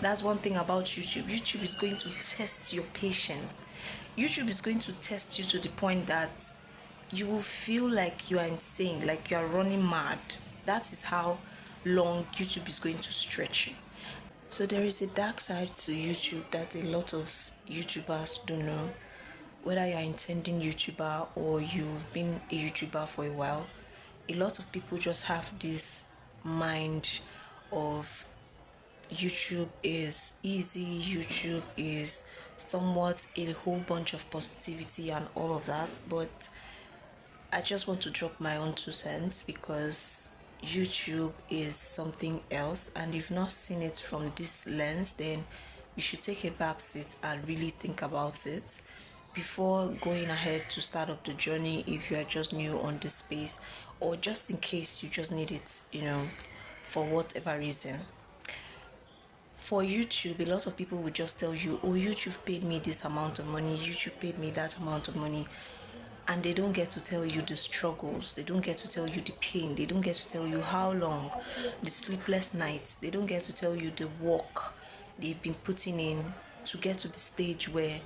That's one thing about YouTube. YouTube is going to test your patience. YouTube is going to test you to the point that you will feel like you are insane, like you are running mad. That is how long YouTube is going to stretch you. So there is a dark side to YouTube that a lot of YouTubers don't know. Whether you're intending YouTuber or you've been a YouTuber for a while, a lot of people just have this mind of YouTube is easy, YouTube is somewhat a whole bunch of positivity and all of that. But I just want to drop my own 2 cents because YouTube is something else, and if not seen it from this lens, then you should take a back seat and really think about it before going ahead to start up the journey if you are just new on this space, or just in case you just need it, for whatever reason. For YouTube, a lot of people will just tell you, oh, YouTube paid me this amount of money, YouTube paid me that amount of money. And they don't get to tell you the struggles, they don't get to tell you the pain, they don't get to tell you how long, the sleepless nights, they don't get to tell you the work they've been putting in to get to the stage where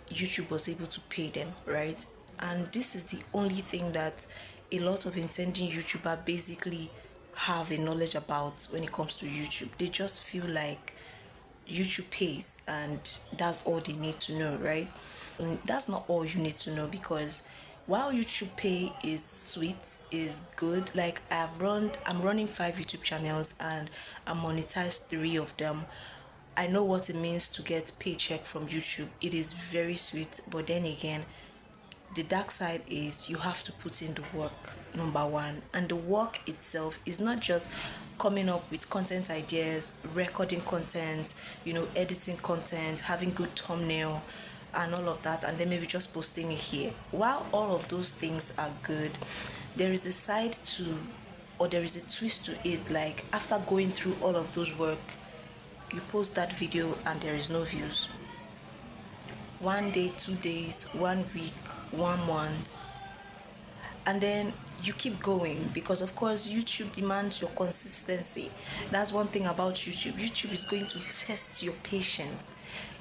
YouTube was able to pay them, right? And this is the only thing that a lot of intending YouTuber basically have a knowledge about when it comes to YouTube. They just feel like YouTube pays and that's all they need to know, right? And that's not all you need to know, because while YouTube pay is sweet, is good, like I'm running 5 YouTube channels and I monetized 3 of them. I know what it means to get paycheck from YouTube. It is very sweet, but then again, the dark side is you have to put in the work, number one. And the work itself is not just coming up with content ideas, recording content, editing content, having good thumbnail and all of that, and then maybe just posting it here. While all of those things are good, there is a side to, or there is a twist to it. Like, after going through all of those work, you post that video and there is no views. 1 day, 2 days, 1 week, 1 month, and then you keep going, because of course YouTube demands your consistency. That's one thing about YouTube. YouTube is going to test your patience.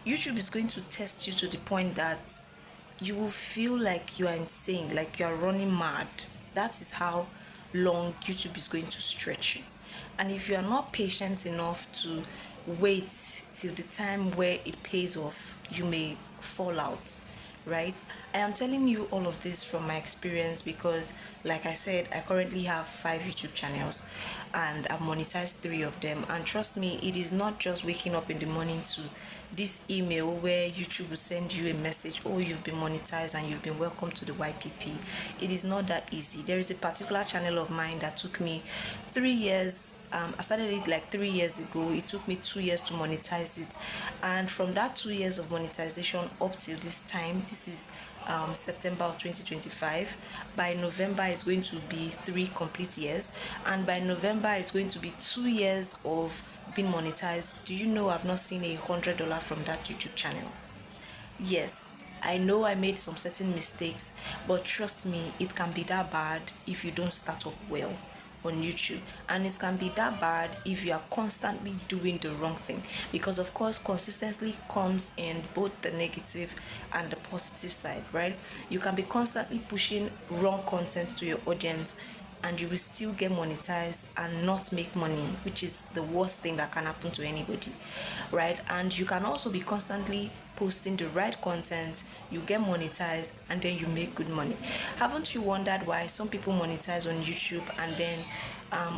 YouTube is going to test you to the point that you will feel like you are insane, like you are running mad. That is how long YouTube is going to stretch you. And if you are not patient enough to wait till the time where it pays off, you may fall out, right? I am telling you all of this from my experience because, like I said, I currently have 5 YouTube channels and I've monetized 3 of them. And trust me, it is not just waking up in the morning to this email where YouTube will send you a message, oh, you've been monetized and you've been welcome to the YPP. It is not that easy. There is a particular channel of mine that took me 3 years. I started it like 3 years ago. It took me 2 years to monetize it, and from that 2 years of monetization up till this time, this is September of 2025. By November is going to be 3 complete years, and by November is going to be 2 years of being monetized. Do you know I've not seen $100 from that YouTube channel? Yes, I know I made some certain mistakes, but trust me, it can be that bad if you don't start up well on YouTube, and it can be that bad if you are constantly doing the wrong thing, because of course consistency comes in both the negative and the positive side, right? You can be constantly pushing wrong content to your audience and you will still get monetized and not make money, which is the worst thing that can happen to anybody, right? And you can also be constantly posting the right content, you get monetized, and then you make good money. Haven't you wondered why some people monetize on YouTube and then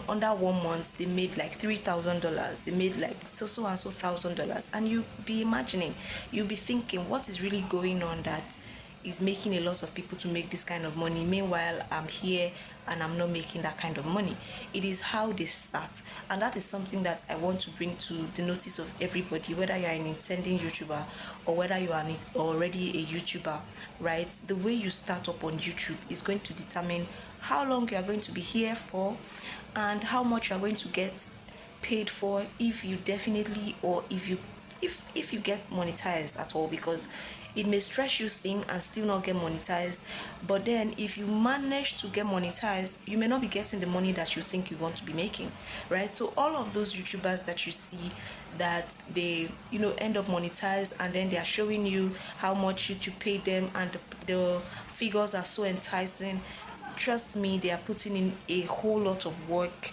under 1 month they made like $3,000, they made like so and so $1,000, and you be imagining, you'll be thinking, what is really going on that is making a lot of people to make this kind of money? Meanwhile, I'm here and I'm not making that kind of money. It is how they start, and that is something that I want to bring to the notice of everybody, whether you are an intending YouTuber or whether you are already a YouTuber, right? The way you start up on YouTube is going to determine how long you are going to be here for and how much you are going to get paid for, if you definitely, or if you if you get monetized at all, because it may stress you thin and still not get monetized. But then if you manage to get monetized, you may not be getting the money that you think you want to be making, right? So all of those YouTubers that you see that they end up monetized, and then they are showing you how much YouTube paid them, and the figures are so enticing, trust me, they are putting in a whole lot of work,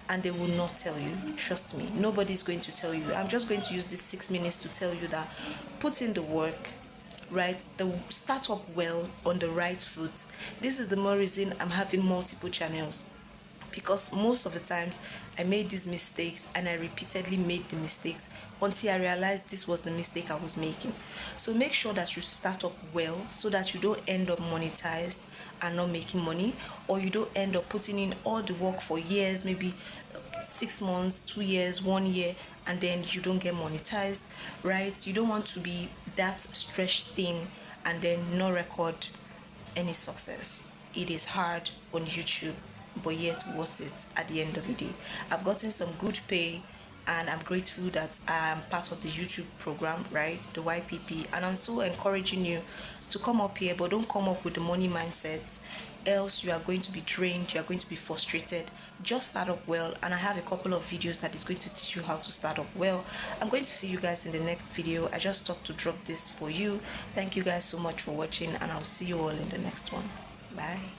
and they will not tell you. Trust me, nobody's going to tell you. I'm just going to use this 6 minutes to tell you that put in the work, right? The start up well on the right foot. This is the more reason I'm having multiple channels, because most of the times I made these mistakes, and I repeatedly made the mistakes until I realized this was the mistake I was making. So make sure that you start up well, so that you don't end up monetized and not making money, or you don't end up putting in all the work for years, maybe 6 months, 2 years, 1 year, and then you don't get monetized, right? You don't want to be that stretched thing and then not record any success. It is hard on YouTube, but yet worth it at the end of the day. I've gotten some good pay, and I'm grateful that I'm part of the YouTube program, right? The YPP. And I'm so encouraging you to come up here, but don't come up with the money mindset, else you are going to be drained, you are going to be frustrated. Just start up well, and I have a couple of videos that is going to teach you how to start up well. I'm going to see you guys in the next video. I just thought to drop this for you. Thank you guys so much for watching, and I'll see you all in the next one. Bye.